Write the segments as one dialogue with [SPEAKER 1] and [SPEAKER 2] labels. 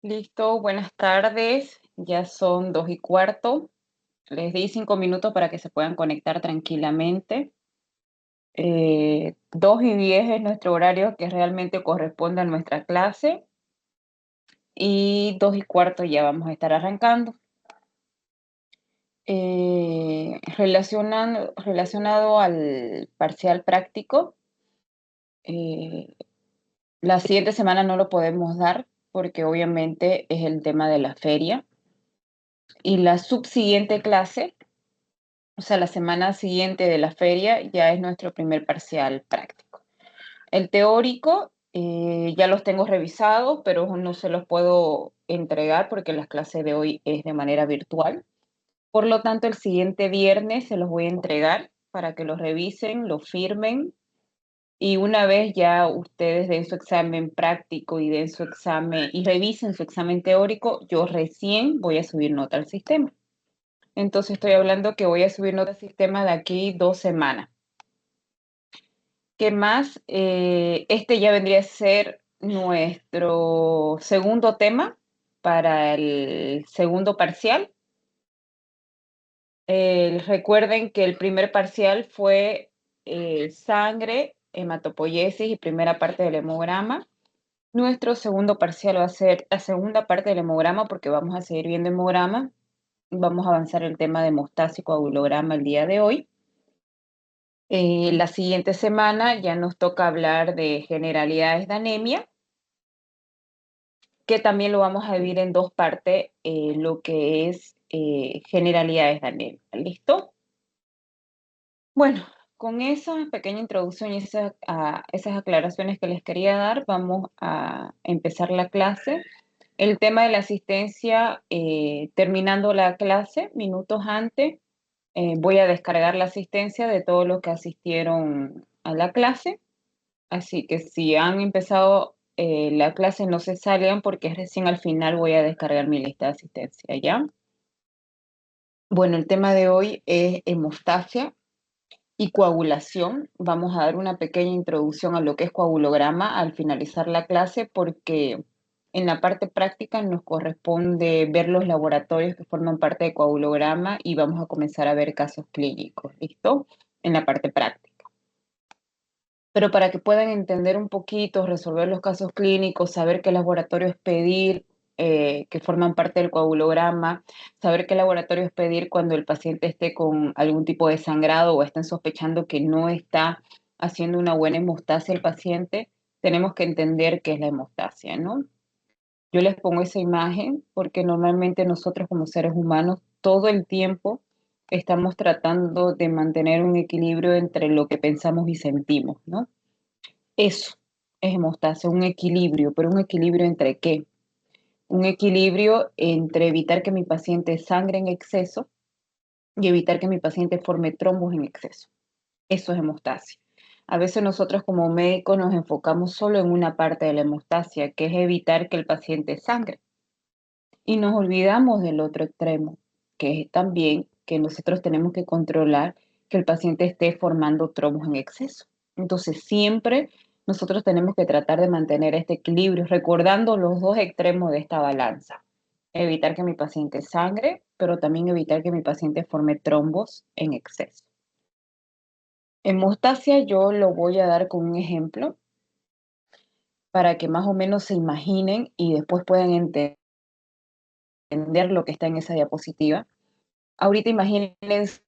[SPEAKER 1] Listo, buenas tardes. Ya son 2:15. Les di 5 minutos para que se puedan conectar tranquilamente. 2:10 es nuestro horario que realmente corresponde a nuestra clase y 2:15 ya vamos a estar arrancando. Relacionado al parcial práctico, eh, la siguiente semana no lo podemos dar porque obviamente es el tema de la feria y la subsiguiente clase. O sea, la semana siguiente de la feria ya es nuestro primer parcial práctico. El teórico ya los tengo revisados, pero no se los puedo entregar porque la clase de hoy es de manera virtual. Por lo tanto, el siguiente viernes se los voy a entregar para que los revisen, lo firmen y una vez ya ustedes den su examen práctico y den su examen y revisen su examen teórico, yo recién voy a subir nota al sistema. Entonces estoy hablando que voy a subir nota al sistema de aquí 2 semanas. ¿Qué más? Este ya vendría a ser nuestro segundo tema para el segundo parcial. Recuerden que el primer parcial fue sangre, hematopoiesis y primera parte del hemograma. Nuestro segundo parcial va a ser la segunda parte del hemograma porque vamos a seguir viendo hemograma. Vamos a avanzar el tema de hemostasia y coagulograma el día de hoy. La siguiente semana ya nos toca hablar de generalidades de anemia, que también lo vamos a dividir en dos partes, lo que es generalidades de anemia. ¿Listo? Bueno, con esa pequeña introducción y esas aclaraciones que les quería dar, vamos a empezar la clase. El tema de la asistencia, terminando la clase, minutos antes, voy a descargar la asistencia de todos los que asistieron a la clase. Así que si han empezado la clase, no se salgan porque recién al final voy a descargar mi lista de asistencia, ¿ya? Bueno, el tema de hoy es hemostasia y coagulación. Vamos a dar una pequeña introducción a lo que es coagulograma al finalizar la clase porque en la parte práctica nos corresponde ver los laboratorios que forman parte de coagulograma y vamos a comenzar a ver casos clínicos, ¿listo? En la parte práctica. Pero para que puedan entender un poquito, resolver los casos clínicos, saber qué laboratorios pedir, que forman parte del coagulograma, saber qué laboratorios pedir cuando el paciente esté con algún tipo de sangrado o estén sospechando que no está haciendo una buena hemostasia el paciente, tenemos que entender qué es la hemostasia, ¿no? Yo les pongo esa imagen porque normalmente nosotros como seres humanos todo el tiempo estamos tratando de mantener un equilibrio entre lo que pensamos y sentimos, ¿no? Eso es hemostasia, un equilibrio, pero ¿un equilibrio entre qué? Un equilibrio entre evitar que mi paciente sangre en exceso y evitar que mi paciente forme trombos en exceso. Eso es hemostasia. A veces nosotros como médicos nos enfocamos solo en una parte de la hemostasia, que es evitar que el paciente sangre. Y nos olvidamos del otro extremo, que es también que nosotros tenemos que controlar que el paciente esté formando trombos en exceso. Entonces, siempre nosotros tenemos que tratar de mantener este equilibrio, recordando los dos extremos de esta balanza. Evitar que mi paciente sangre, pero también evitar que mi paciente forme trombos en exceso. Hemostasia yo lo voy a dar con un ejemplo para que más o menos se imaginen y después puedan entender lo que está en esa diapositiva. Ahorita imagínense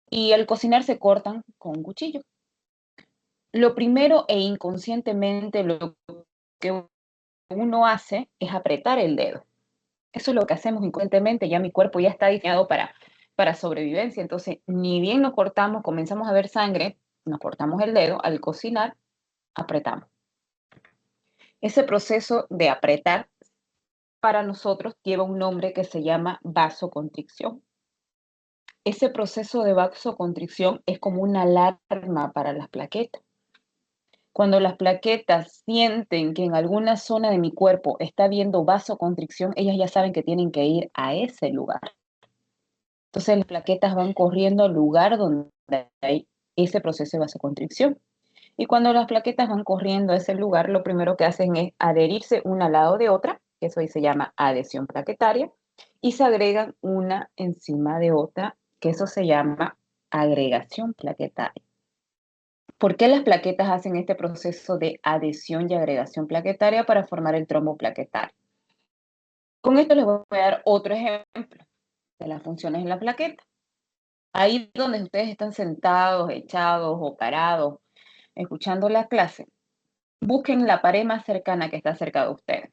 [SPEAKER 1] y al cocinar se cortan con un cuchillo. Lo primero e inconscientemente lo que uno hace es apretar el dedo. Eso es lo que hacemos inconscientemente, ya mi cuerpo ya está diseñado para sobrevivencia. Entonces, ni bien nos cortamos, comenzamos a ver sangre, nos cortamos el dedo, al cocinar, apretamos. Ese proceso de apretar para nosotros lleva un nombre que se llama vasoconstricción. Ese proceso de vasoconstricción es como una alarma para las plaquetas. Cuando las plaquetas sienten que en alguna zona de mi cuerpo está habiendo vasoconstricción, ellas ya saben que tienen que ir a ese lugar. Entonces las plaquetas van corriendo al lugar donde hay ese proceso de vasoconstricción. Y cuando las plaquetas van corriendo a ese lugar, lo primero que hacen es adherirse una al lado de otra, que eso ahí se llama adhesión plaquetaria, y se agregan una encima de otra, que eso se llama agregación plaquetaria. ¿Por qué las plaquetas hacen este proceso de adhesión y agregación plaquetaria para formar el trombo plaquetario? Con esto les voy a dar otro ejemplo de las funciones de la plaqueta. Ahí donde ustedes están sentados, echados o parados, escuchando la clase, busquen la pared más cercana que está cerca de ustedes.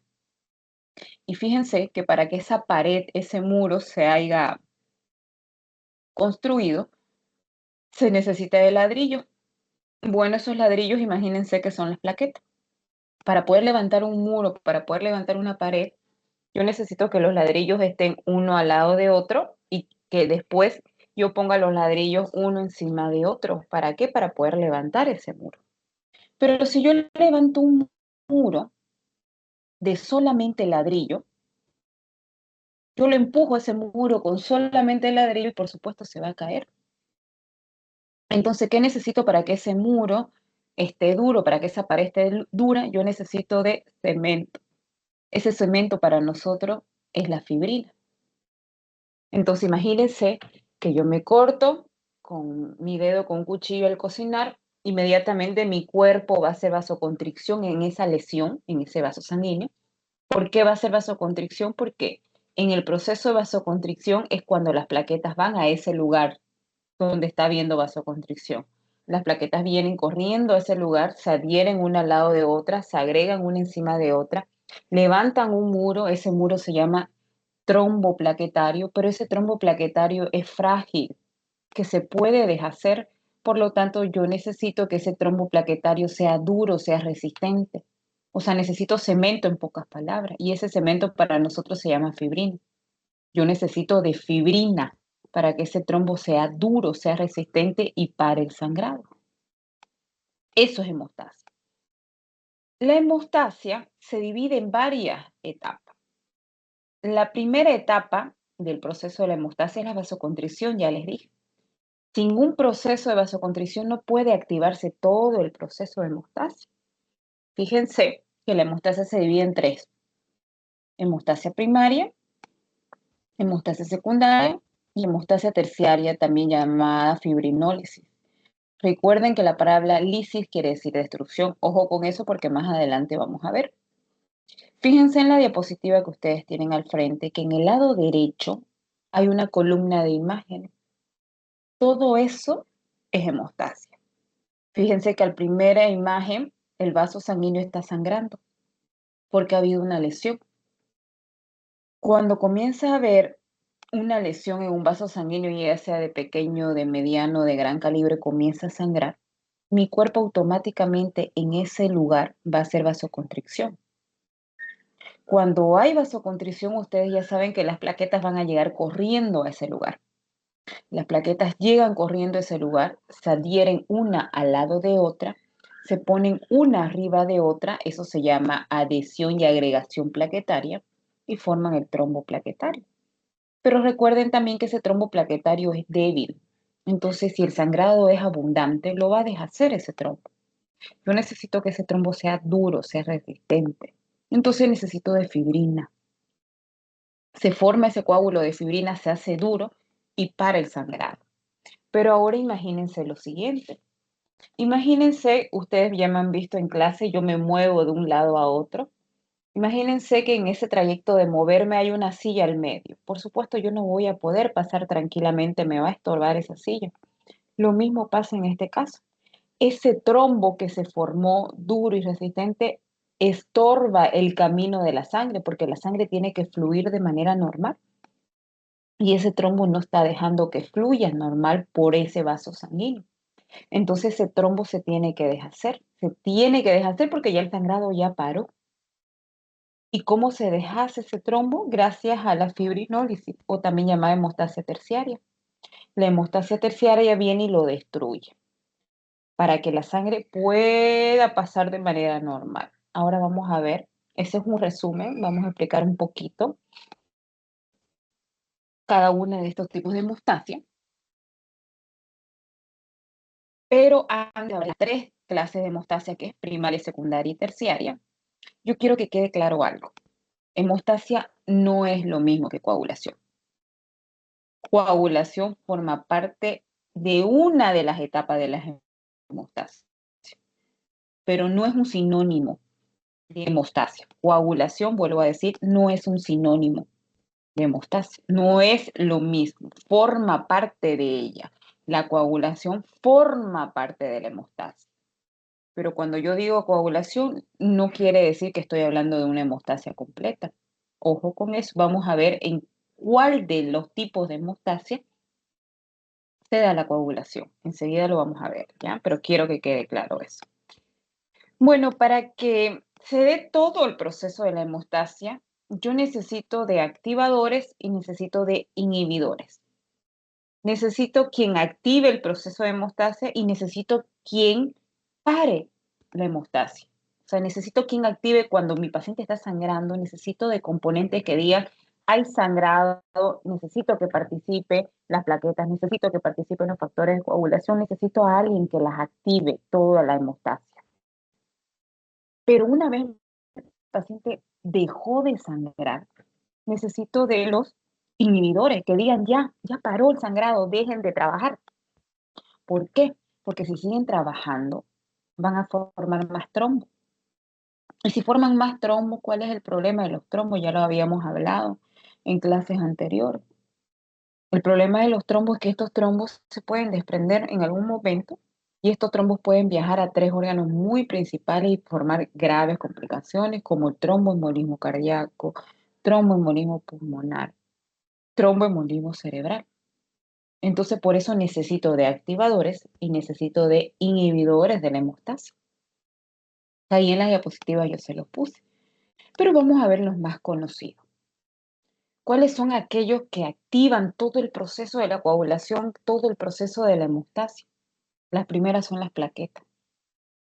[SPEAKER 1] Y fíjense que para que esa pared, ese muro se haya construido, se necesita de ladrillo. Bueno, esos ladrillos, imagínense que son las plaquetas. Para poder levantar un muro, para poder levantar una pared, yo necesito que los ladrillos estén uno al lado de otro y que después yo ponga los ladrillos uno encima de otro. ¿Para qué? Para poder levantar ese muro. Pero si yo levanto un muro de solamente ladrillo, yo lo empujo a ese muro con solamente ladrillo y por supuesto se va a caer. Entonces, ¿qué necesito para que ese muro esté duro, para que esa pared esté dura? Yo necesito de cemento. Ese cemento para nosotros es la fibrina. Entonces, imagínense que yo me corto con mi dedo con un cuchillo al cocinar, inmediatamente mi cuerpo va a hacer vasoconstricción en esa lesión, en ese vaso sanguíneo. ¿Por qué va a ser vasoconstricción? Porque en el proceso de vasoconstricción es cuando las plaquetas van a ese lugar donde está habiendo vasoconstricción. Las plaquetas vienen corriendo a ese lugar, se adhieren una al lado de otra, se agregan una encima de otra, levantan un muro, ese muro se llama trombo plaquetario, pero ese trombo plaquetario es frágil, que se puede deshacer, por lo tanto yo necesito que ese trombo plaquetario sea duro, sea resistente. O sea, necesito cemento en pocas palabras, y ese cemento para nosotros se llama fibrina. Yo necesito de fibrina para que ese trombo sea duro, sea resistente y pare el sangrado. Eso es hemostasia. La hemostasia se divide en varias etapas. La primera etapa del proceso de la hemostasia es la vasoconstricción, ya les dije. Sin un proceso de vasoconstricción no puede activarse todo el proceso de hemostasia. Fíjense que la hemostasia se divide en tres: hemostasia primaria, hemostasia secundaria y hemostasia terciaria, también llamada fibrinólisis. Recuerden que la palabra lisis quiere decir destrucción. Ojo con eso porque más adelante vamos a ver. Fíjense en la diapositiva que ustedes tienen al frente que en el lado derecho hay una columna de imágenes. Todo eso es hemostasia. Fíjense que al primera imagen el vaso sanguíneo está sangrando porque ha habido una lesión. Cuando comienza a haber una lesión en un vaso sanguíneo, ya sea de pequeño, de mediano, de gran calibre, comienza a sangrar, mi cuerpo automáticamente en ese lugar va a hacer vasoconstricción. Cuando hay vasoconstricción, ustedes ya saben que las plaquetas van a llegar corriendo a ese lugar. Las plaquetas llegan corriendo a ese lugar, se adhieren una al lado de otra, se ponen una arriba de otra, eso se llama adhesión y agregación plaquetaria, y forman el trombo plaquetario. Pero recuerden también que ese trombo plaquetario es débil. Entonces, si el sangrado es abundante, lo va a deshacer ese trombo. Yo necesito que ese trombo sea duro, sea resistente. Entonces necesito de fibrina. Se forma ese coágulo de fibrina, se hace duro y para el sangrado. Pero ahora imagínense lo siguiente. Imagínense, ustedes ya me han visto en clase, yo me muevo de un lado a otro. Imagínense que en ese trayecto de moverme hay una silla al medio. Por supuesto, yo no voy a poder pasar tranquilamente, me va a estorbar esa silla. Lo mismo pasa en este caso. Ese trombo que se formó duro y resistente estorba el camino de la sangre porque la sangre tiene que fluir de manera normal y ese trombo no está dejando que fluya normal por ese vaso sanguíneo. Entonces ese trombo se tiene que deshacer porque ya el sangrado ya paró. ¿Y cómo se deshace ese trombo? Gracias a la fibrinólisis o también llamada hemostasia terciaria. La hemostasia terciaria viene y lo destruye para que la sangre pueda pasar de manera normal. Ahora vamos a ver, ese es un resumen, vamos a explicar un poquito cada uno de estos tipos de hemostasia, pero antes de hablar de tres clases de hemostasia, que es primaria, secundaria y terciaria, yo quiero que quede claro algo. Hemostasia no es lo mismo que coagulación. Coagulación forma parte de una de las etapas de la hemostasia, pero no es un sinónimo de hemostasia. Coagulación, vuelvo a decir, no es un sinónimo de hemostasia. No es lo mismo, forma parte de ella. La coagulación forma parte de la hemostasia. Pero cuando yo digo coagulación, no quiere decir que estoy hablando de una hemostasia completa. Ojo con eso, vamos a ver en cuál de los tipos de hemostasia se da la coagulación. Enseguida lo vamos a ver, ¿ya? Pero quiero que quede claro eso. Bueno, para que se dé todo el proceso de la hemostasia, yo necesito de activadores y necesito de inhibidores. Necesito quien active el proceso de hemostasia y necesito quien pare la hemostasia. O sea, necesito quien active cuando mi paciente está sangrando, necesito de componentes que digan, hay sangrado, necesito que participe las plaquetas, necesito que participen los factores de coagulación, necesito a alguien que las active toda la hemostasia. Pero una vez el paciente dejó de sangrar, necesito de los inhibidores que digan, ya paró el sangrado, dejen de trabajar. ¿Por qué? Porque si siguen trabajando, van a formar más trombos. Y si forman más trombos, ¿cuál es el problema de los trombos? Ya lo habíamos hablado en clases anteriores. El problema de los trombos es que estos trombos se pueden desprender en algún momento y estos trombos pueden viajar a tres órganos muy principales y formar graves complicaciones como el tromboembolismo cardíaco, tromboembolismo pulmonar, tromboembolismo cerebral. Entonces, por eso necesito de activadores y necesito de inhibidores de la hemostasia. Ahí en la diapositiva yo se los puse. Pero vamos a ver los más conocidos. ¿Cuáles son aquellos que activan todo el proceso de la coagulación, todo el proceso de la hemostasia? Las primeras son las plaquetas.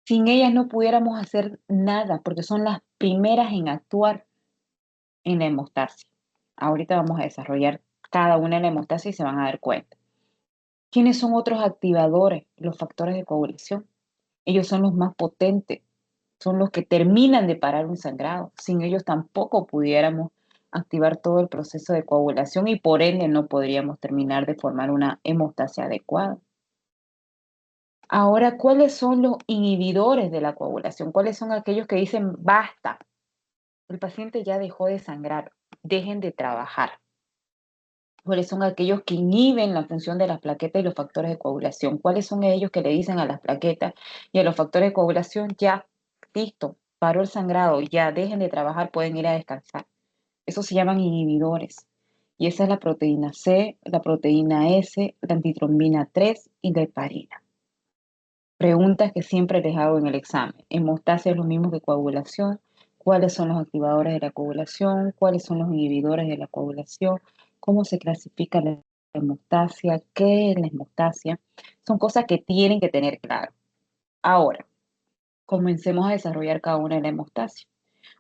[SPEAKER 1] Sin ellas no pudiéramos hacer nada porque son las primeras en actuar en la hemostasia. Ahorita vamos a desarrollar cada una de la hemostasia y se van a dar cuenta. ¿Quiénes son otros activadores? Los factores de coagulación. Ellos son los más potentes, son los que terminan de parar un sangrado. Sin ellos tampoco pudiéramos activar todo el proceso de coagulación y por ende no podríamos terminar de formar una hemostasia adecuada. Ahora, ¿cuáles son los inhibidores de la coagulación? ¿Cuáles son aquellos que dicen basta? El paciente ya dejó de sangrar, dejen de trabajar. ¿Cuáles son aquellos que inhiben la función de las plaquetas y los factores de coagulación? ¿Cuáles son ellos que le dicen a las plaquetas y a los factores de coagulación, ya, listo, paró el sangrado, ya, dejen de trabajar, pueden ir a descansar? Esos se llaman inhibidores. Y esa es la proteína C, la proteína S, la antitrombina 3 y la heparina. Preguntas que siempre les hago en el examen. ¿Hemostasia es lo mismo que coagulación? ¿Cuáles son los activadores de la coagulación? ¿Cuáles son los inhibidores de la coagulación? ¿Cómo se clasifica la hemostasia? ¿Qué es la hemostasia? Son cosas que tienen que tener claro. Ahora, comencemos a desarrollar cada una de la hemostasia.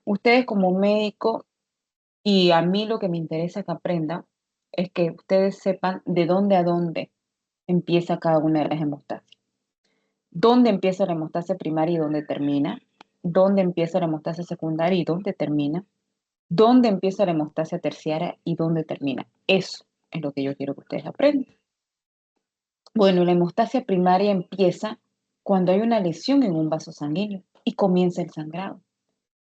[SPEAKER 1] Ustedes como médico, y a mí lo que me interesa que aprendan, es que ustedes sepan de dónde a dónde empieza cada una de las hemostasias. ¿Dónde empieza la hemostasia primaria y dónde termina? ¿Dónde empieza la hemostasia secundaria y dónde termina? ¿Dónde empieza la hemostasia terciaria y dónde termina? Eso es lo que yo quiero que ustedes aprendan. Bueno, la hemostasia primaria empieza cuando hay una lesión en un vaso sanguíneo y comienza el sangrado.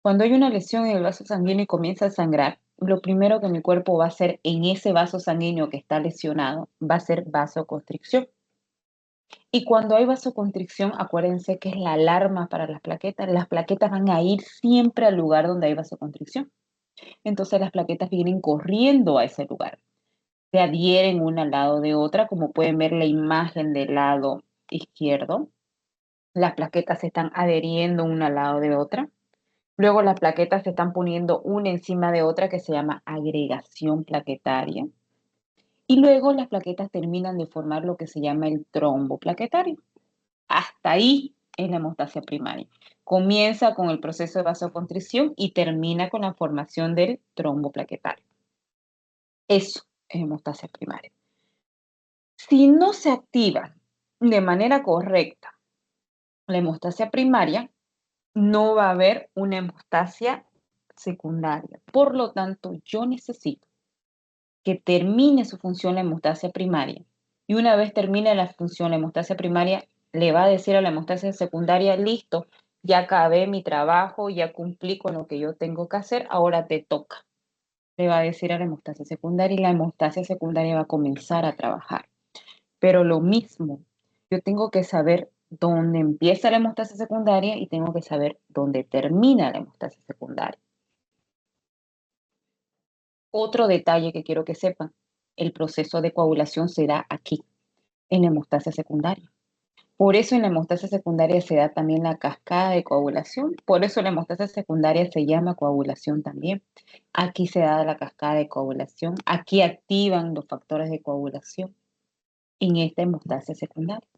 [SPEAKER 1] Cuando hay una lesión en el vaso sanguíneo y comienza a sangrar, lo primero que mi cuerpo va a hacer en ese vaso sanguíneo que está lesionado va a ser vasoconstricción. Y cuando hay vasoconstricción, acuérdense que es la alarma para las plaquetas. Las plaquetas van a ir siempre al lugar donde hay vasoconstricción. Entonces las plaquetas vienen corriendo a ese lugar. Se adhieren una al lado de otra, como pueden ver la imagen del lado izquierdo. Las plaquetas se están adheriendo una al lado de otra. Luego las plaquetas se están poniendo una encima de otra que se llama agregación plaquetaria. Y luego las plaquetas terminan de formar lo que se llama el trombo plaquetario. Hasta ahí es la hemostasia primaria. Comienza con el proceso de vasoconstricción y termina con la formación del trombo plaquetario. Eso es hemostasia primaria. Si no se activa de manera correcta la hemostasia primaria, no va a haber una hemostasia secundaria. Por lo tanto, yo necesito que termine su función la hemostasia primaria. Y una vez termine la función la hemostasia primaria, le va a decir a la hemostasia secundaria, listo, ya acabé mi trabajo, ya cumplí con lo que yo tengo que hacer, ahora te toca. Le va a decir a la hemostasia secundaria y la hemostasia secundaria va a comenzar a trabajar. Pero lo mismo, yo tengo que saber dónde empieza la hemostasia secundaria y tengo que saber dónde termina la hemostasia secundaria. Otro detalle que quiero que sepan, el proceso de coagulación se da aquí, en la hemostasia secundaria. Por eso en la hemostasia secundaria se da también la cascada de coagulación. Por eso la hemostasia secundaria se llama coagulación también. Aquí se da la cascada de coagulación. Aquí activan los factores de coagulación en esta hemostasia secundaria.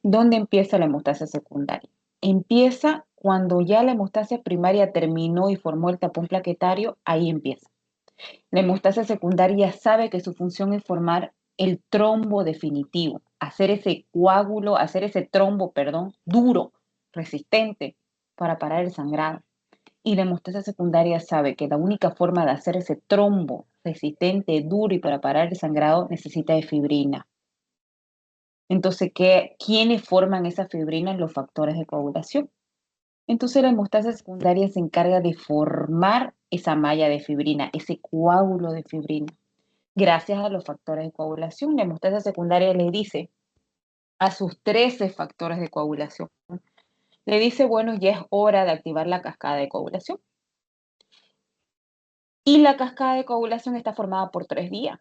[SPEAKER 1] ¿Dónde empieza la hemostasia secundaria? Empieza cuando ya la hemostasia primaria terminó y formó el tapón plaquetario, ahí empieza. La hemostasia secundaria sabe que su función es formar el trombo definitivo, hacer ese coágulo, hacer ese trombo, perdón, duro, resistente para parar el sangrado. Y la hemostasia secundaria sabe que la única forma de hacer ese trombo resistente, duro y para parar el sangrado necesita de fibrina. Entonces, ¿quiénes forman esa fibrina? Los factores de coagulación. Entonces la hemostasia secundaria se encarga de formar esa malla de fibrina, ese coágulo de fibrina. Gracias a los factores de coagulación, la hemostasia secundaria le dice a sus 13 factores de coagulación, le dice, bueno, ya es hora de activar la cascada de coagulación. Y la cascada de coagulación está formada por 3 vías,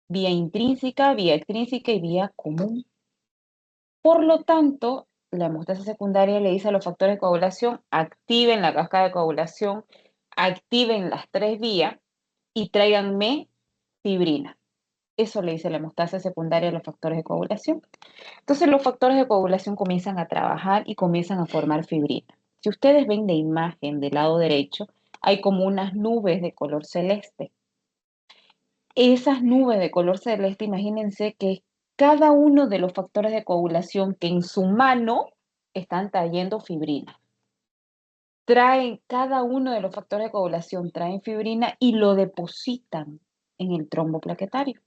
[SPEAKER 1] vía intrínseca, vía extrínseca y vía común. Por lo tanto, la hemostasia secundaria le dice a los factores de coagulación, activen la cascada de coagulación, activen las 3 vías y tráiganme fibrina. Eso le dice la hemostasia secundaria a los factores de coagulación. Entonces los factores de coagulación comienzan a trabajar y comienzan a formar fibrina. Si ustedes ven la imagen del lado derecho, hay como unas nubes de color celeste. Esas nubes de color celeste, imagínense que cada uno de los factores de coagulación que en su mano están trayendo fibrina. Cada uno de los factores de coagulación traen fibrina y lo depositan en el trombo plaquetario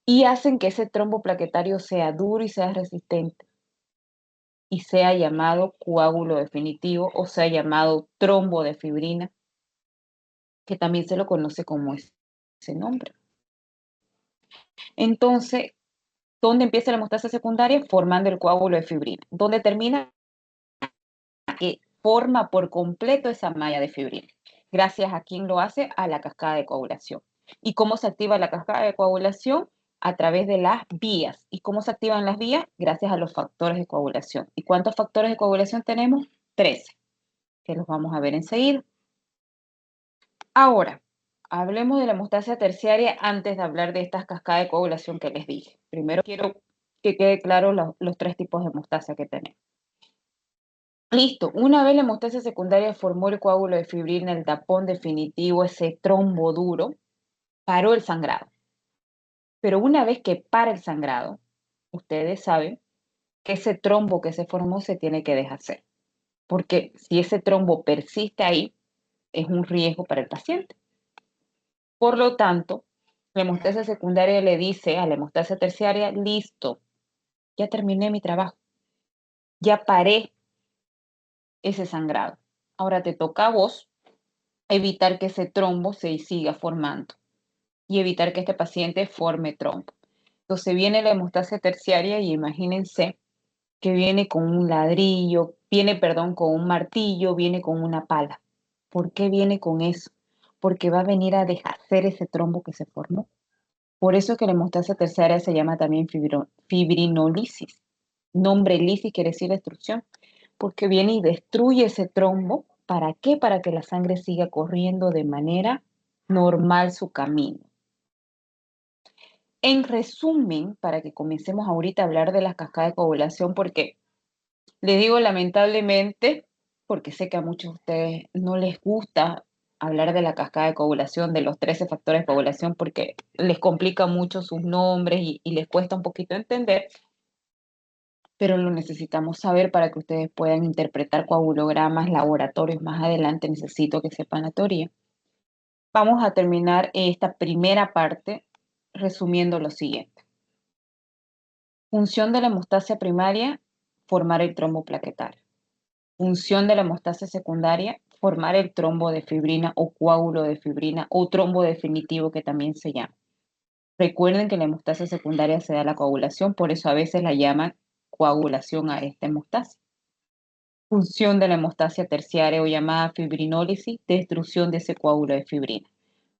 [SPEAKER 1] y hacen que ese trombo plaquetario sea duro y sea resistente y sea llamado coágulo definitivo o sea llamado trombo de fibrina, que también se lo conoce como ese nombre. Entonces, ¿dónde empieza la hemostasia secundaria? Formando el coágulo de fibrina. ¿Dónde termina? Que forma por completo esa malla de fibrina. Gracias a quién lo hace, a la cascada de coagulación. ¿Y cómo se activa la cascada de coagulación? A través de las vías. ¿Y cómo se activan las vías? Gracias a los factores de coagulación. ¿Y cuántos factores de coagulación tenemos? 13, que los vamos a ver enseguida. Ahora, hablemos de la hemostasia terciaria antes de hablar de estas cascadas de coagulación que les dije. Primero quiero que quede claro los 3 tipos de hemostasia que tenemos. Listo, una vez la hemostasia secundaria formó el coágulo de fibrina, el tapón definitivo, ese trombo duro, paró el sangrado. Pero una vez que para el sangrado, ustedes saben que ese trombo que se formó se tiene que deshacer, porque si ese trombo persiste ahí, es un riesgo para el paciente. Por lo tanto, la hemostasia secundaria le dice a la hemostasia terciaria, listo, ya terminé mi trabajo, ya paré ese sangrado. Ahora te toca a vos evitar que ese trombo se siga formando y evitar que este paciente forme trombo. Entonces viene la hemostasia terciaria y imagínense que viene con un ladrillo, viene, perdón, con un martillo, viene con una pala. ¿Por qué viene con eso? Porque va a venir a deshacer ese trombo que se formó. Por eso es que la hemostasia terciaria se llama también fibrinolisis. Nombre lisis quiere decir destrucción, porque viene y destruye ese trombo. ¿Para qué? Para que la sangre siga corriendo de manera normal su camino. En resumen, para que comencemos ahorita a hablar de las cascadas de coagulación, porque les digo lamentablemente, porque sé que a muchos de ustedes no les gusta hablar de la cascada de coagulación, de los 13 factores de coagulación, porque les complica mucho sus nombres y les cuesta un poquito entender. pero lo necesitamos saber para que ustedes puedan interpretar coagulogramas laboratorios más adelante. Necesito que sepan la teoría. Vamos a terminar esta primera parte resumiendo lo siguiente. Función de la hemostasia primaria, formar el trombo plaquetario. Función de la hemostasia secundaria, formar el trombo de fibrina o coágulo de fibrina o trombo definitivo que también se llama. Recuerden que la hemostasia secundaria se da la coagulación, por eso a veces la llaman coagulación a esta hemostasia. Función de la hemostasia terciaria o llamada fibrinólisis, destrucción de ese coágulo de fibrina.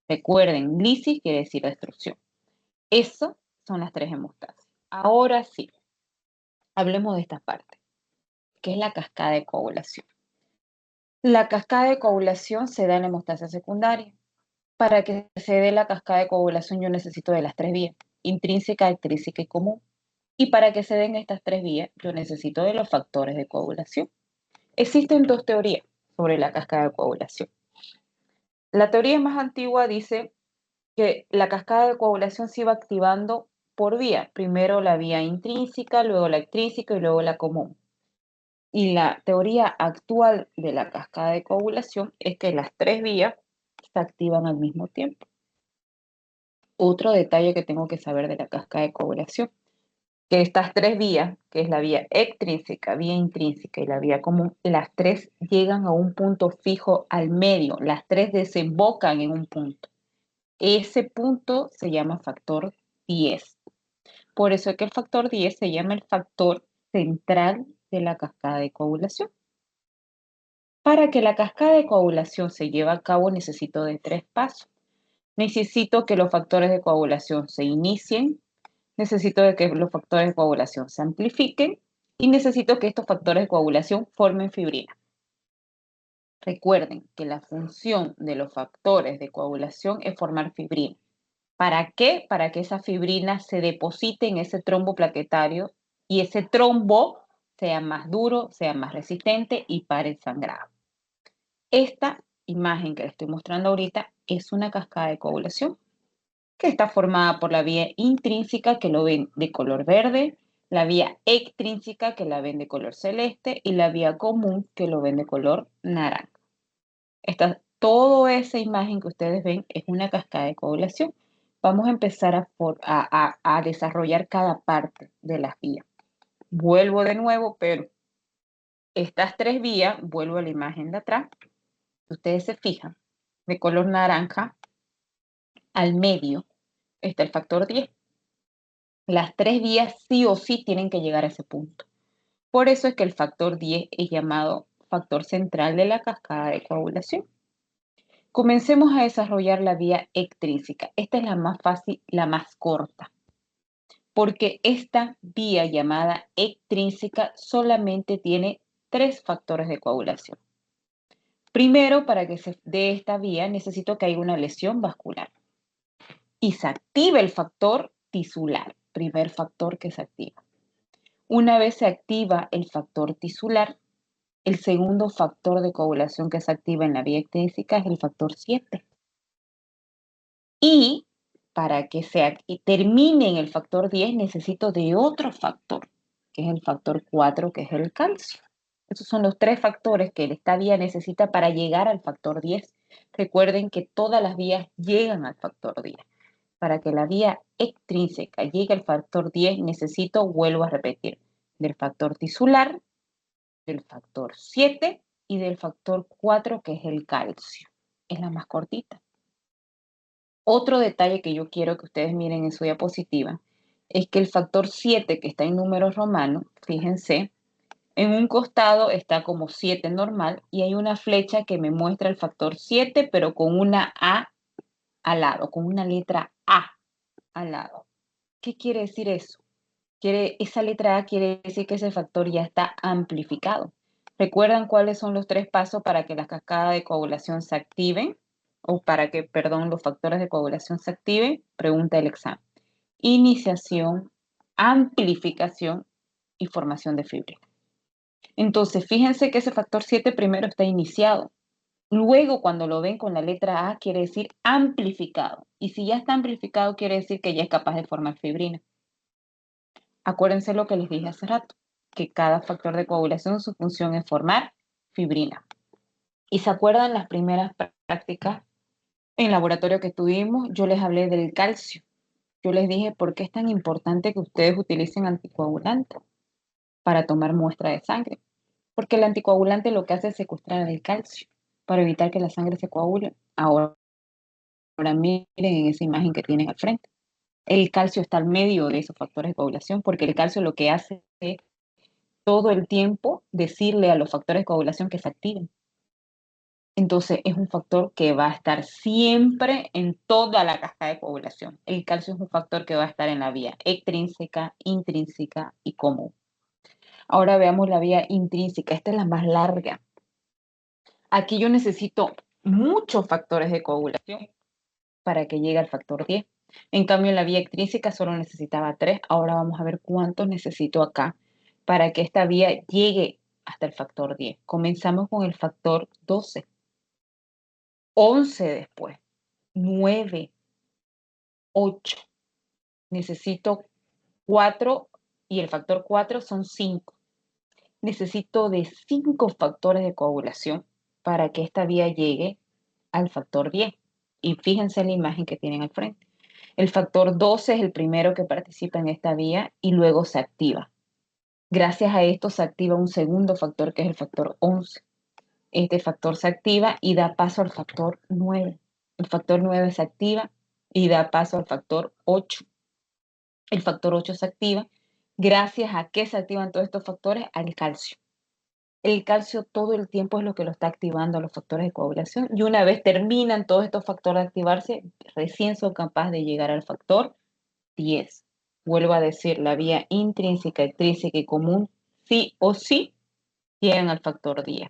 [SPEAKER 1] Recuerden, lisis quiere decir destrucción. Esas son las tres hemostasias. Ahora sí, hablemos de esta parte, que es la cascada de coagulación. La cascada de coagulación se da en la hemostasia secundaria. Para que se dé la cascada de coagulación yo necesito de las tres vías, intrínseca, extrínseca y común. Y para que se den estas tres vías yo necesito de los factores de coagulación. Existen dos teorías sobre la cascada de coagulación. La teoría más antigua dice que la cascada de coagulación se iba activando por vía. Primero la vía intrínseca, luego la extrínseca y luego la común. Y la teoría actual de la cascada de coagulación es que las tres vías se activan al mismo tiempo. Otro detalle que tengo que saber de la cascada de coagulación, que estas tres vías, que es la vía extrínseca, vía intrínseca y la vía común, las tres llegan a un punto fijo al medio, las tres desembocan en un punto. Ese punto se llama factor 10. Por eso es que el factor 10 se llama el factor central de la cascada de coagulación. Para que la cascada de coagulación se lleve a cabo necesito de tres pasos. Necesito que los factores de coagulación se inicien, necesito de que los factores de coagulación se amplifiquen y necesito que estos factores de coagulación formen fibrina. Recuerden que la función de los factores de coagulación es formar fibrina. ¿Para qué? Para que esa fibrina se deposite en ese trombo plaquetario y ese trombo sea más duro, sea más resistente y pare el sangrado. Esta imagen que les estoy mostrando ahorita es una cascada de coagulación que está formada por la vía intrínseca, que lo ven de color verde, la vía extrínseca, que la ven de color celeste, y la vía común, que lo ven de color naranja. Toda esa imagen que ustedes ven es una cascada de coagulación. Vamos a empezar a desarrollar cada parte de las vías. Vuelvo de nuevo, pero estas tres vías, vuelvo a la imagen de atrás, ustedes se fijan, de color naranja, al medio está el factor 10. Las tres vías sí o sí tienen que llegar a ese punto. Por eso es que el factor 10 es llamado factor central de la cascada de coagulación. Comencemos a desarrollar la vía extrínseca. Esta es la más fácil, la más corta, porque esta vía llamada extrínseca solamente tiene tres factores de coagulación. Primero, para que se dé esta vía, necesito que haya una lesión vascular y se active el factor tisular, primer factor que se activa. Una vez se activa el factor tisular, el segundo factor de coagulación que se activa en la vía extrínseca es el factor 7. Y para que termine en el factor 10 necesito de otro factor, que es el factor 4, que es el calcio. Esos son los tres factores que esta vía necesita para llegar al factor 10. Recuerden que todas las vías llegan al factor 10. Para que la vía extrínseca llegue al factor 10 necesito, vuelvo a repetir, del factor tisular, del factor 7 y del factor 4, que es el calcio. Es la más cortita. Otro detalle que yo quiero que ustedes miren en su diapositiva es que el factor 7, que está en números romanos, fíjense, en un costado está como 7 normal y hay una flecha que me muestra el factor 7, pero con una A al lado, con una letra A al lado. ¿Qué quiere decir eso? Esa letra A quiere decir que ese factor ya está amplificado. ¿Recuerdan cuáles son los tres pasos para que las cascadas de coagulación se activen? O para que, perdón, los factores de coagulación se activen, pregunta el examen. Iniciación, amplificación y formación de fibrina. Entonces, fíjense que ese factor 7 primero está iniciado. Luego, cuando lo ven con la letra A, quiere decir amplificado. Y si ya está amplificado, quiere decir que ya es capaz de formar fibrina. Acuérdense lo que les dije hace rato. que cada factor de coagulación, su función es formar fibrina. ¿Y se acuerdan las primeras prácticas en laboratorio que tuvimos? Yo les hablé del calcio. Yo les dije por qué es tan importante que ustedes utilicen anticoagulante para tomar muestra de sangre. Porque el anticoagulante lo que hace es secuestrar el calcio para evitar que la sangre se coagule. Ahora miren en esa imagen que tienen al frente. El calcio está al medio de esos factores de coagulación porque el calcio lo que hace es todo el tiempo decirle a los factores de coagulación que se activen. Entonces es un factor que va a estar siempre en toda la cascada de coagulación. El calcio es un factor que va a estar en la vía extrínseca, intrínseca y común. Ahora veamos la vía intrínseca. Esta es la más larga. Aquí yo necesito muchos factores de coagulación para que llegue al factor 10. En cambio, en la vía extrínseca solo necesitaba 3. Ahora vamos a ver cuántos necesito acá para que esta vía llegue hasta el factor 10. Comenzamos con el factor 12, 11 después, 9, 8. Necesito 4 y el factor 4 son 5. Necesito de 5 factores de coagulación para que esta vía llegue al factor 10. Y fíjense en la imagen que tienen al frente. El factor 12 es el primero que participa en esta vía y luego se activa. Gracias a esto se activa un segundo factor que es el factor 11. Este factor se activa y da paso al factor 9. El factor 9 se activa y da paso al factor 8. El factor 8 se activa gracias a que se activan todos estos factores al calcio. El calcio todo el tiempo es lo que lo está activando a los factores de coagulación y una vez terminan todos estos factores de activarse, recién son capaces de llegar al factor 10. Vuelvo a decir, la vía intrínseca, extrínseca y común sí o sí llegan al factor 10.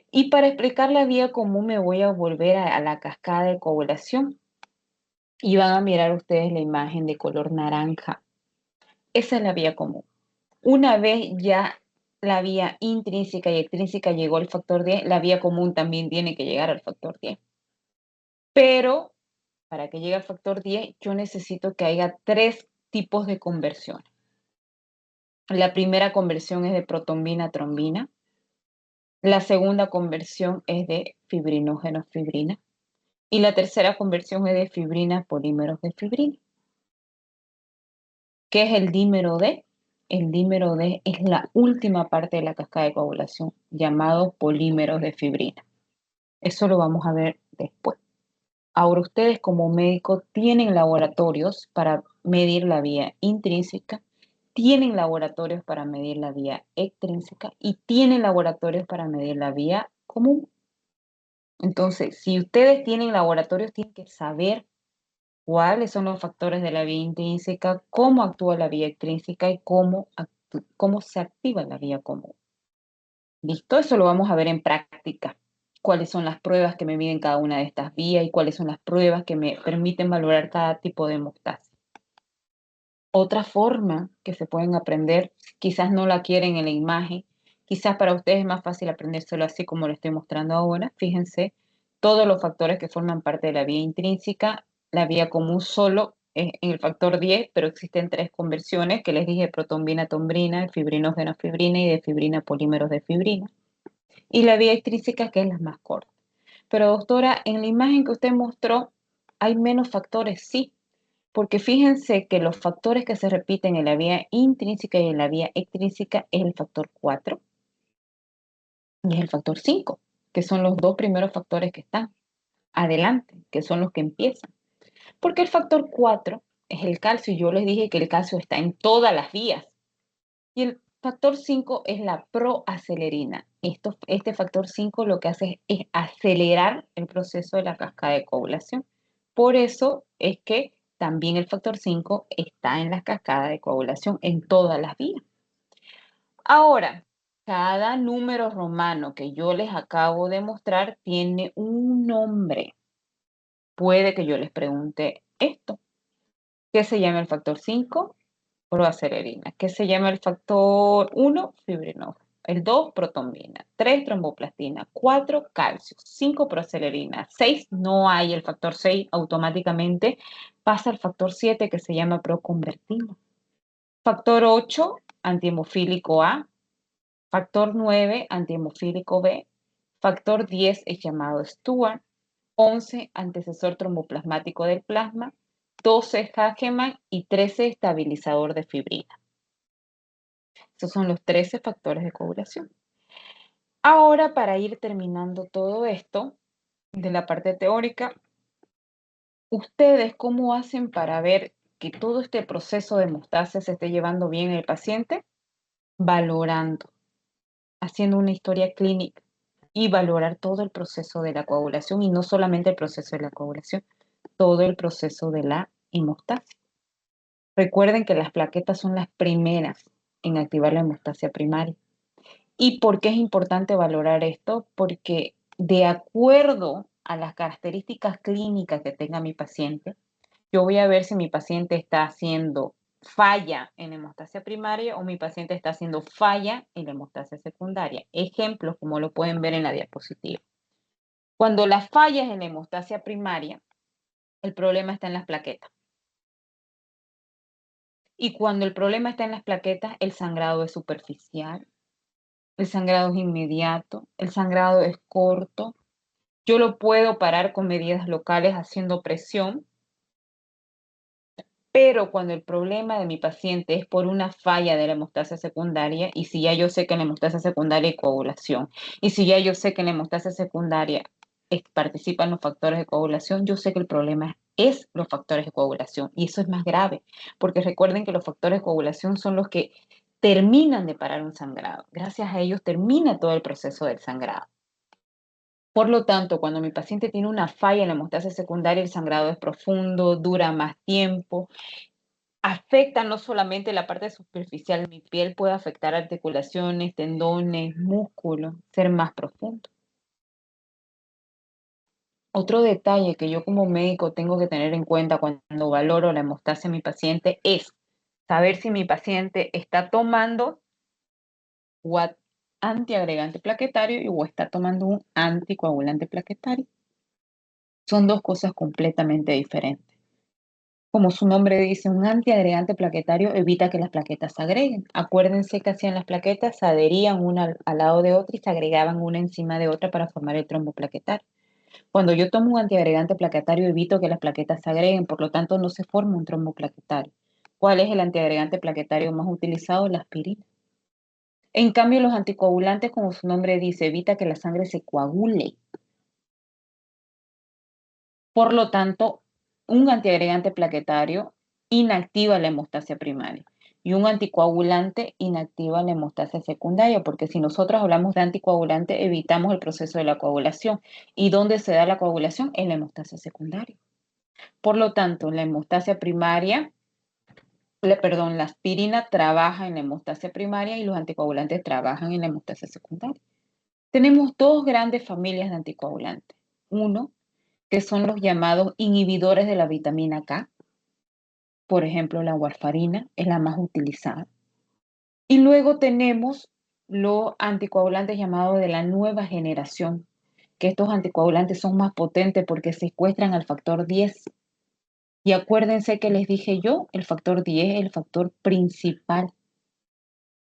[SPEAKER 1] Y para explicar la vía común me voy a volver a la cascada de coagulación y van a mirar ustedes la imagen de color naranja. Esa es la vía común. Una vez ya la vía intrínseca y extrínseca llegó al factor 10, la vía común también tiene que llegar al factor 10. Pero para que llegue al factor 10, yo necesito que haya 3 tipos de conversión. La primera conversión es de protombina a trombina. La segunda conversión es de fibrinógeno a fibrina. Y la tercera conversión es de fibrina a polímeros de fibrina. ¿Qué es el dímero D? El dímero D es la última parte de la cascada de coagulación, llamado polímeros de fibrina. Eso lo vamos a ver después. Ahora ustedes como médicos tienen laboratorios para medir la vía intrínseca, tienen laboratorios para medir la vía extrínseca y tienen laboratorios para medir la vía común. Entonces, si ustedes tienen laboratorios, tienen que saber cuáles son los factores de la vía intrínseca, cómo actúa la vía extrínseca y cómo se activa la vía común. ¿Listo? Eso lo vamos a ver en práctica. Cuáles son las pruebas que me miden cada una de estas vías y cuáles son las pruebas que me permiten valorar cada tipo de hemostasis. Otra forma que se pueden aprender, quizás no la quieren en la imagen, quizás para ustedes es más fácil aprendérselo así como lo estoy mostrando ahora. Fíjense, todos los factores que forman parte de la vía intrínseca, la vía común solo es en el factor 10, pero existen 3 conversiones que les dije, protombina, tombrina, fibrinógeno, fibrina y de fibrina, polímeros de fibrina. Y la vía extrínseca que es la más corta. Pero doctora, en la imagen que usted mostró, ¿hay menos factores? Sí, porque fíjense que los factores que se repiten en la vía intrínseca y en la vía extrínseca es el factor 4 y es el factor 5, que son los 2 primeros factores que están adelante, que son los que empiezan. Porque el factor 4 es el calcio y yo les dije que el calcio está en todas las vías. Y el factor 5 es la proacelerina. Este factor 5 lo que hace es acelerar el proceso de la cascada de coagulación. Por eso es que también el factor 5 está en la cascada de coagulación en todas las vías. Ahora, cada número romano que yo les acabo de mostrar tiene un nombre. Puede que yo les pregunte esto. ¿Qué se llama el factor 5? Proacelerina. ¿Qué se llama el factor 1? Fibrinógeno. El 2, protombina. 3, tromboplastina. 4, calcio. 5, proacelerina. 6, no hay el factor 6, automáticamente pasa al factor 7 que se llama proconvertina. Factor 8, antihemofílico A. Factor 9, antihemofílico B. Factor 10 es llamado Stewart. 11, antecesor tromboplasmático del plasma. 12, Hageman y 13, estabilizador de fibrina. Esos son los 13 factores de coagulación. Ahora, para ir terminando todo esto de la parte teórica, ¿ustedes cómo hacen para ver que todo este proceso de hemostasia se esté llevando bien en el paciente? Valorando, haciendo una historia clínica y valorar todo el proceso de la coagulación y no solamente el proceso de la coagulación, todo el proceso de la hemostasia. Recuerden que las plaquetas son las primeras en activar la hemostasia primaria. ¿Y por qué es importante valorar esto? Porque de acuerdo a las características clínicas que tenga mi paciente, yo voy a ver si mi paciente está haciendo falla en la hemostasia primaria o mi paciente está haciendo falla en la hemostasia secundaria. Ejemplos, como lo pueden ver en la diapositiva. Cuando la falla es en la hemostasia primaria, el problema está en las plaquetas. Y cuando el problema está en las plaquetas, el sangrado es superficial, el sangrado es inmediato, el sangrado es corto. Yo lo puedo parar con medidas locales haciendo presión, pero cuando el problema de mi paciente es por una falla de la hemostasia secundaria, y si ya yo sé que en la hemostasia secundaria hay coagulación, y si ya yo sé que en la hemostasia secundaria participan los factores de coagulación, yo sé que el problema es los factores de coagulación, y eso es más grave, porque recuerden que los factores de coagulación son los que terminan de parar un sangrado. Gracias a ellos termina todo el proceso del sangrado. Por lo tanto, cuando mi paciente tiene una falla en la hemostasia secundaria, el sangrado es profundo, dura más tiempo, afecta no solamente la parte superficial de mi piel, puede afectar articulaciones, tendones, músculos, ser más profundo. Otro detalle que yo como médico tengo que tener en cuenta cuando valoro la hemostasia de mi paciente es saber si mi paciente está tomando antiagregante plaquetario o está tomando un anticoagulante plaquetario. Son dos cosas completamente diferentes. Como su nombre dice, un antiagregante plaquetario evita que las plaquetas se agreguen. Acuérdense que hacían las plaquetas, se adherían una al lado de otra y se agregaban una encima de otra para formar el trombo plaquetario. Cuando yo tomo un antiagregante plaquetario, evito que las plaquetas se agreguen, por lo tanto no se forma un trombo plaquetario. ¿Cuál es el antiagregante plaquetario más utilizado? La aspirina. En cambio, los anticoagulantes, como su nombre dice, evita que la sangre se coagule. Por lo tanto, un antiagregante plaquetario inactiva la hemostasia primaria y un anticoagulante inactiva la hemostasia secundaria, porque si nosotros hablamos de anticoagulante, evitamos el proceso de la coagulación. ¿Y dónde se da la coagulación? En la hemostasia secundaria. Por lo tanto, la hemostasia primaria, la aspirina trabaja en la hemostasia primaria y los anticoagulantes trabajan en la hemostasia secundaria. Tenemos dos grandes familias de anticoagulantes. Uno, que son los llamados inhibidores de la vitamina K. Por ejemplo, la warfarina es la más utilizada. Y luego tenemos los anticoagulantes llamados de la nueva generación, que estos anticoagulantes son más potentes porque secuestran al factor 10. Y acuérdense que les dije yo, el factor 10 es el factor principal.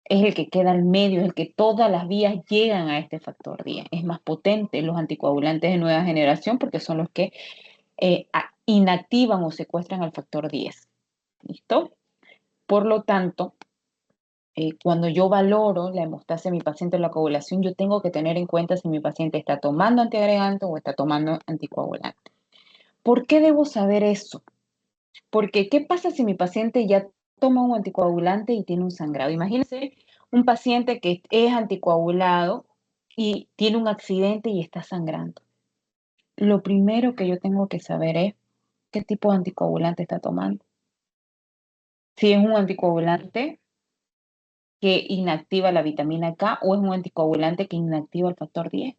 [SPEAKER 1] Es el que queda al medio, es el que todas las vías llegan a este factor 10. Es más potente los anticoagulantes de nueva generación porque son los que inactivan o secuestran al factor 10. ¿Listo? Por lo tanto, cuando yo valoro la hemostasia de mi paciente en la coagulación, yo tengo que tener en cuenta si mi paciente está tomando antiagregante o está tomando anticoagulante. ¿Por qué debo saber eso? Porque, ¿qué pasa si mi paciente ya toma un anticoagulante y tiene un sangrado? Imagínense un paciente que es anticoagulado y tiene un accidente y está sangrando. Lo primero que yo tengo que saber es qué tipo de anticoagulante está tomando. Si es un anticoagulante que inactiva la vitamina K o es un anticoagulante que inactiva el factor 10.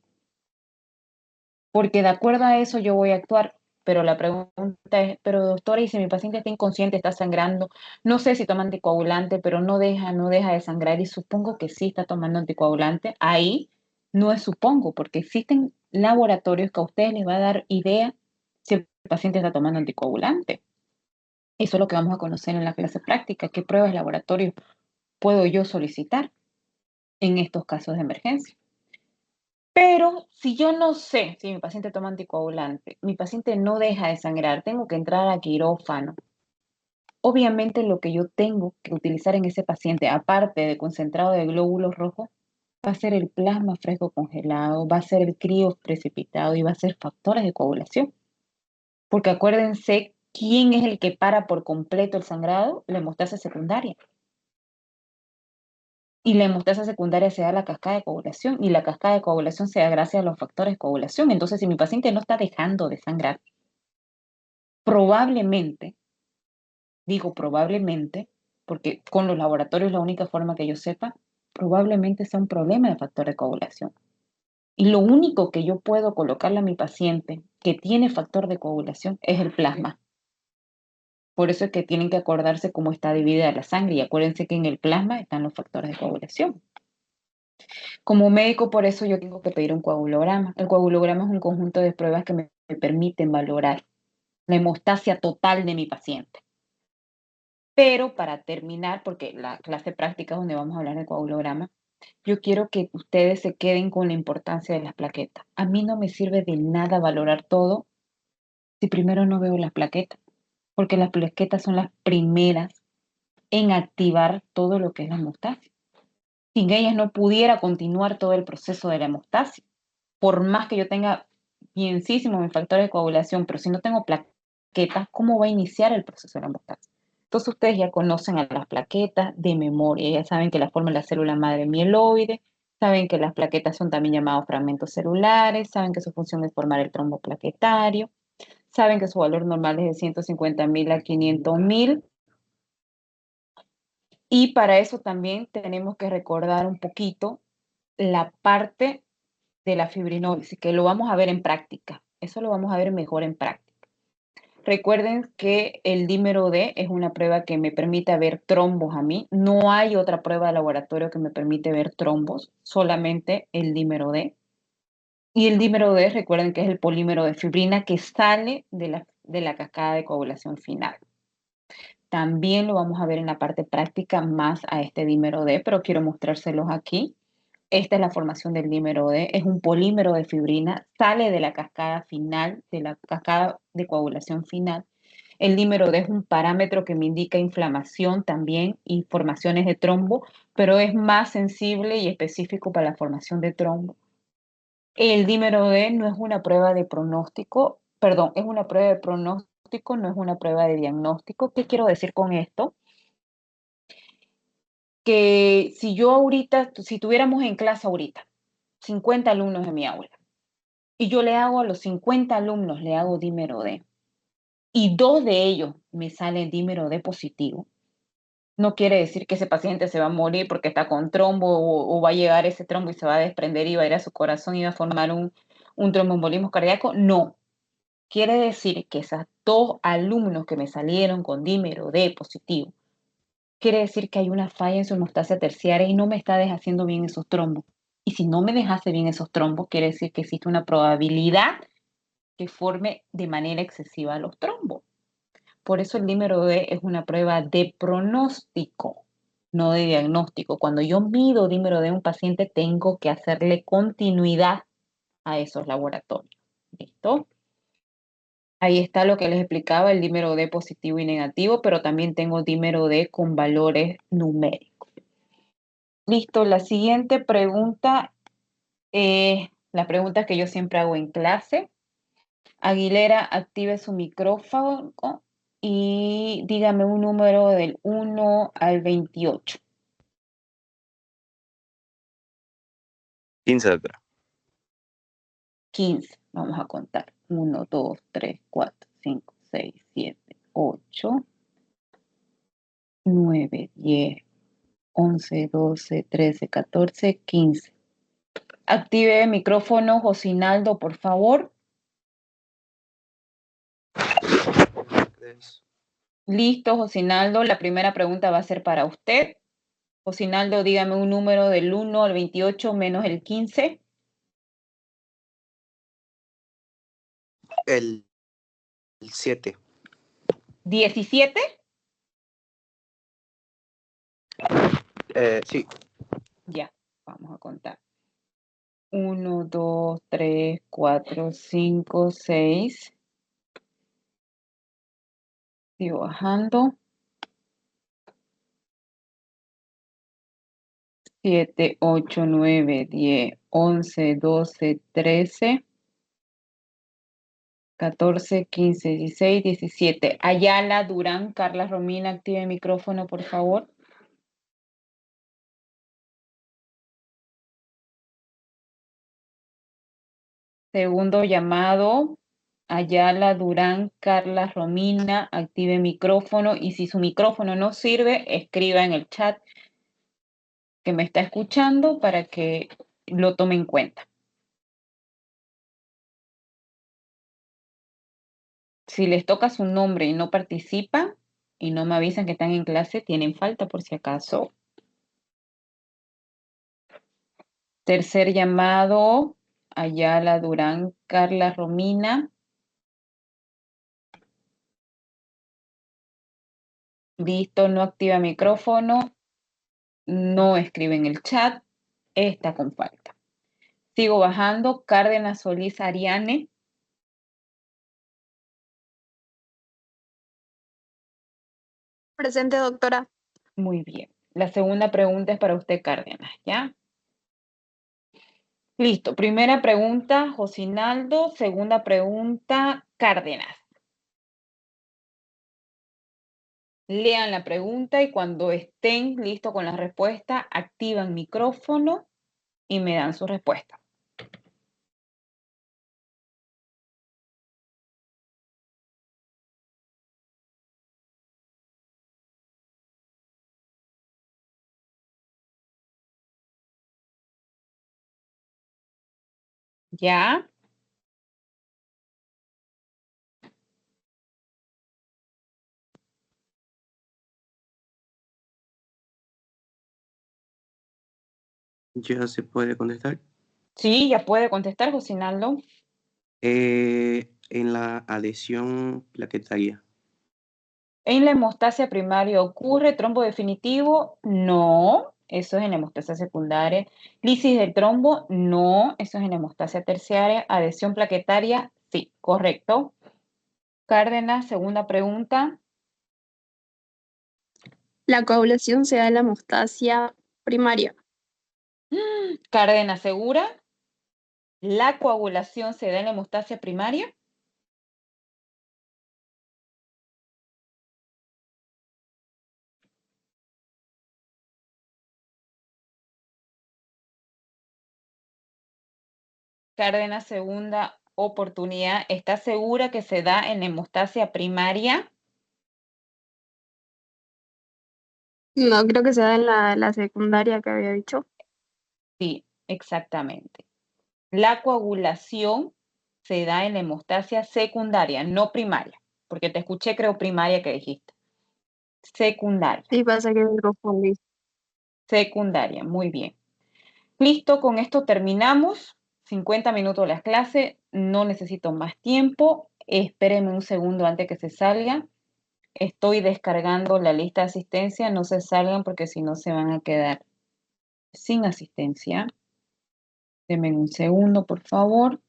[SPEAKER 1] Porque de acuerdo a eso yo voy a actuar. Pero la pregunta es, pero doctora, ¿y si mi paciente está inconsciente, está sangrando? No sé si toma anticoagulante, pero no deja de sangrar y supongo que sí está tomando anticoagulante. Ahí no es supongo, porque existen laboratorios que a ustedes les va a dar idea si el paciente está tomando anticoagulante. Eso es lo que vamos a conocer en la clase práctica. ¿Qué pruebas de laboratorio puedo yo solicitar? en estos casos de emergencia. Pero si yo no sé si mi paciente toma anticoagulante, mi paciente no deja de sangrar, tengo que entrar a quirófano. Obviamente lo que yo tengo que utilizar en ese paciente, aparte de concentrado de glóbulos rojos, va a ser el plasma fresco congelado, va a ser el crío precipitado y va a ser factores de coagulación. Porque acuérdense, ¿quién es el que para por completo el sangrado? La hemostasia secundaria. Y la hemostasia secundaria se da la cascada de coagulación y la cascada de coagulación se da gracias a los factores de coagulación. Entonces, si mi paciente no está dejando de sangrar, probablemente, digo probablemente, porque con los laboratorios es la única forma que yo sepa, probablemente sea un problema de factor de coagulación. Y lo único que yo puedo colocarle a mi paciente que tiene factor de coagulación es el plasma. Por eso es que tienen que acordarse cómo está dividida la sangre y acuérdense que en el plasma están los factores de coagulación. Como médico, por eso yo tengo que pedir un coagulograma. El coagulograma es un conjunto de pruebas que me permiten valorar la hemostasia total de mi paciente. Pero para terminar, porque la clase práctica es donde vamos a hablar del coagulograma, yo quiero que ustedes se queden con la importancia de las plaquetas. A mí no me sirve de nada valorar todo si primero no veo las plaquetas, porque las plaquetas son las primeras en activar todo lo que es la hemostasia. Sin ellas no pudiera continuar todo el proceso de la hemostasia. Por más que yo tenga bienísimo mi factor de coagulación, pero si no tengo plaquetas, ¿cómo va a iniciar el proceso de la hemostasia? Entonces ustedes ya conocen a las plaquetas de memoria, ya saben que la forma de la célula madre mieloide, saben que las plaquetas son también llamados fragmentos celulares, saben que su función es formar el trombo plaquetario, saben que su valor normal es de 150.000 a 500.000. Y para eso también tenemos que recordar un poquito la parte de la fibrinólisis, que lo vamos a ver en práctica. Eso lo vamos a ver mejor en práctica. Recuerden que el dímero D es una prueba que me permite ver trombos a mí. No hay otra prueba de laboratorio que me permite ver trombos, solamente el dímero D. Y el dímero D, recuerden que es el polímero de fibrina que sale de la cascada de coagulación final. También lo vamos a ver en la parte práctica más a este dímero D, pero quiero mostrárselos aquí. Esta es la formación del dímero D, es un polímero de fibrina, sale de la cascada final, de la cascada de coagulación final. El dímero D es un parámetro que me indica inflamación también y formaciones de trombo, pero es más sensible y específico para la formación de trombo. El dímero D no es una prueba de pronóstico, perdón, es una prueba de pronóstico, no es una prueba de diagnóstico. ¿Qué quiero decir con esto? Que si yo ahorita, si tuviéramos en clase ahorita 50 alumnos en mi aula y yo le hago a los 50 alumnos, le hago dímero D y 2 de ellos me salen dímero D positivo, no quiere decir que ese paciente se va a morir porque está con trombo o va a llegar ese trombo y se va a desprender y va a ir a su corazón y va a formar un tromboembolismo cardíaco. No, quiere decir que esos 2 alumnos que me salieron con dímero D positivo, quiere decir que hay una falla en su hemostasia terciaria y no me está haciendo bien esos trombos. Y si no me dejase bien esos trombos, quiere decir que existe una probabilidad que forme de manera excesiva los trombos. Por eso el dímero D es una prueba de pronóstico, no de diagnóstico. Cuando yo mido dímero D en un paciente, tengo que hacerle continuidad a esos laboratorios. ¿Listo? Ahí está lo que les explicaba, el dímero D positivo y negativo, pero también tengo dímero D con valores numéricos. Listo, la siguiente pregunta es la pregunta que yo siempre hago en clase. Aguilera, active su micrófono y dígame un número del 1 al 28.
[SPEAKER 2] 15, doctora.
[SPEAKER 1] 15. Vamos a contar. 1, 2, 3, 4, 5, 6, 7, 8, 9, 10, 11, 12, 13, 14, 15. Active el micrófono, Josinaldo, por favor. Listo, Josinaldo. La primera pregunta va a ser para usted. Josinaldo, dígame un número del 1 al 28 menos el 15.
[SPEAKER 2] El 7.
[SPEAKER 1] 17.
[SPEAKER 2] Sí.
[SPEAKER 1] Ya. Vamos a contar. 1, 2, 3, 4, 5, 6. Sigo bajando. 7, 8, 9, 10, 11, 12, 13, 14, 15, 16, 17. Ayala, Durán, Carla Romina, active el micrófono, por favor. Segundo llamado. Ayala, Durán, Carla Romina, active micrófono. Y si su micrófono no sirve, escriba en el chat que me está escuchando para que lo tome en cuenta. Si les toca su nombre y no participan y no me avisan que están en clase, tienen falta por si acaso. Tercer llamado, Ayala, Durán, Carla Romina. Listo, no activa micrófono, no escribe en el chat, está con falta. Sigo bajando, Cárdenas Solís Ariane.
[SPEAKER 3] Presente, doctora.
[SPEAKER 1] Muy bien. La segunda pregunta es para usted, Cárdenas, ¿ya? Listo. Primera pregunta, Josinaldo. Segunda pregunta, Cárdenas. Lean la pregunta y cuando estén listos con la respuesta, activan micrófono y me dan su respuesta. ¿Ya?
[SPEAKER 2] ¿Ya se puede contestar?
[SPEAKER 1] Sí, ya puede contestar, Josinaldo.
[SPEAKER 2] En la adhesión plaquetaria.
[SPEAKER 1] ¿En la hemostasia primaria ocurre trombo definitivo? No, eso es en la hemostasia secundaria. Lisis del trombo, no, eso es en la hemostasia terciaria. Adhesión plaquetaria, sí, correcto. Cárdenas, segunda pregunta.
[SPEAKER 3] La coagulación se da en la hemostasia primaria.
[SPEAKER 1] Cárdenas, ¿segura? ¿La coagulación se da en la hemostasia primaria? Cárdenas, segunda oportunidad. ¿Está segura que se da en la hemostasia primaria?
[SPEAKER 3] No, creo que se da en la secundaria que había dicho.
[SPEAKER 1] Sí, exactamente. La coagulación se da en la hemostasia secundaria, no primaria, porque te escuché, creo, primaria que dijiste. Secundaria,
[SPEAKER 3] Sí, pasa que me confundí.
[SPEAKER 1] secundaria, muy bien. Listo, con esto terminamos. 50 minutos la clase, no necesito más tiempo. Espérenme un segundo antes que se salga. Estoy descargando la lista de asistencia, no se salgan porque si no se van a quedar sin asistencia. Denme un segundo, por favor.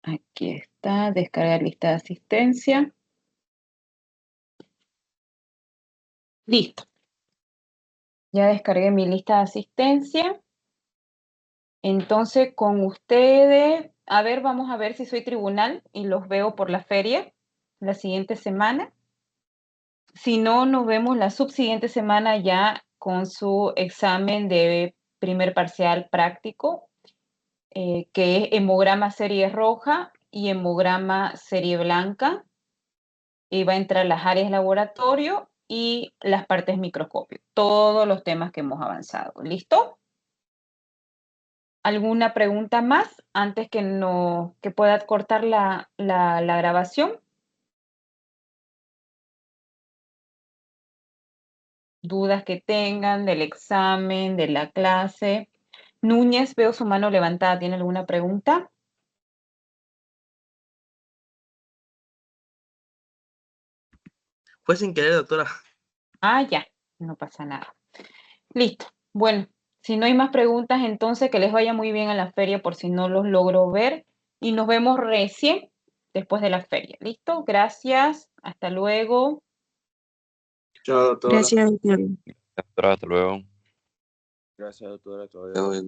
[SPEAKER 1] Aquí está, descargar lista de asistencia. Listo. Ya descargué mi lista de asistencia. Entonces, con ustedes, a ver, vamos a ver si soy tribunal y los veo por la feria la siguiente semana. Si no, nos vemos la subsiguiente semana ya con su examen de primer parcial práctico, que es hemograma serie roja y hemograma serie blanca. Y va a entrar las áreas laboratorio y las partes microscopio. Todos los temas que hemos avanzado. ¿Listo? ¿Alguna pregunta más antes que pueda cortar la grabación? Dudas que tengan del examen, de la clase. Núñez, veo su mano levantada. ¿Tiene alguna pregunta?
[SPEAKER 2] Fue sin querer, doctora.
[SPEAKER 1] Ah, ya, no pasa nada. Listo. Bueno, si no hay más preguntas, entonces que les vaya muy bien a la feria por si no los logro ver. Y nos vemos recién después de la feria. ¿Listo? Gracias. Hasta luego.
[SPEAKER 4] Chao, doctora.
[SPEAKER 3] Gracias, doctor.
[SPEAKER 5] Hasta luego.
[SPEAKER 4] Gracias, doctora. Todavía